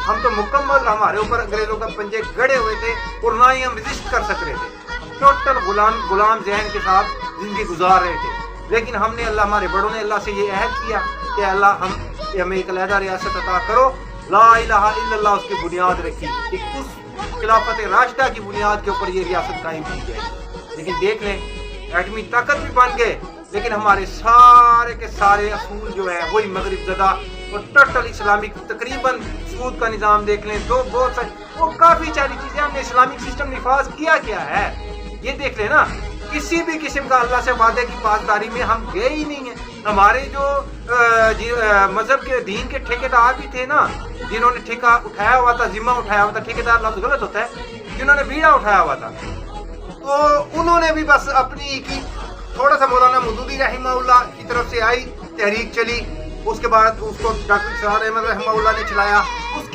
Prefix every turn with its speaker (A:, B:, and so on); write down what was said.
A: ہم تو مکمل ہمارے اوپر انگریزوں کا پنجے گڑے ہوئے تھے اور نہ ہی ہم رجسٹ کر سک رہے تھے. ٹوٹل غلام ذہن کے ساتھ زندگی گزار رہے تھے. لیکن ہم نے اللہ ہمارے بڑوں نے اللہ سے یہ عہد کیا کہ اللہ ہمیں ایک علیحدہ ریاست عطا کرو. لا الہ الا اللہ اس کی بنیاد رکھی کہ اس خلافت راشدہ کی بنیاد کے اوپر یہ ریاست قائم کی جائے. لیکن دیکھ لیں ایٹمی طاقت بھی بن گئے لیکن ہمارے سارے کے سارے اصول جو ہے وہی مغرب زدہ اور ٹوٹل اسلامک تقریباً سود کا نظام دیکھ لیں تو بہت ساری وہ کافی ساری چیزیں ہم نے اسلامک سسٹم نفاذ کیا ہے. یہ دیکھ لیں نا کسی بھی قسم کا اللہ سے وعدے کی پاسداری میں ہم گئے ہی نہیں ہیں. ہمارے جو مذہب کے دین کے ٹھیکیدار بھی تھے نا جنہوں نے ٹھیکہ اٹھایا ہوا تھا ذمہ اٹھایا ہوا تھا ٹھیکیدار لفظ غلط ہوتا ہے جنہوں نے بیڑا اٹھایا ہوا تھا تو انہوں نے بھی بس اپنی کی تھوڑا سا مولانا مودودی رحمہ اللہ کی طرف سے آئی تحریک چلی اس کے بعد اس کو ڈاکٹر اسرار احمد رحمہ اللہ نے چلایا. اس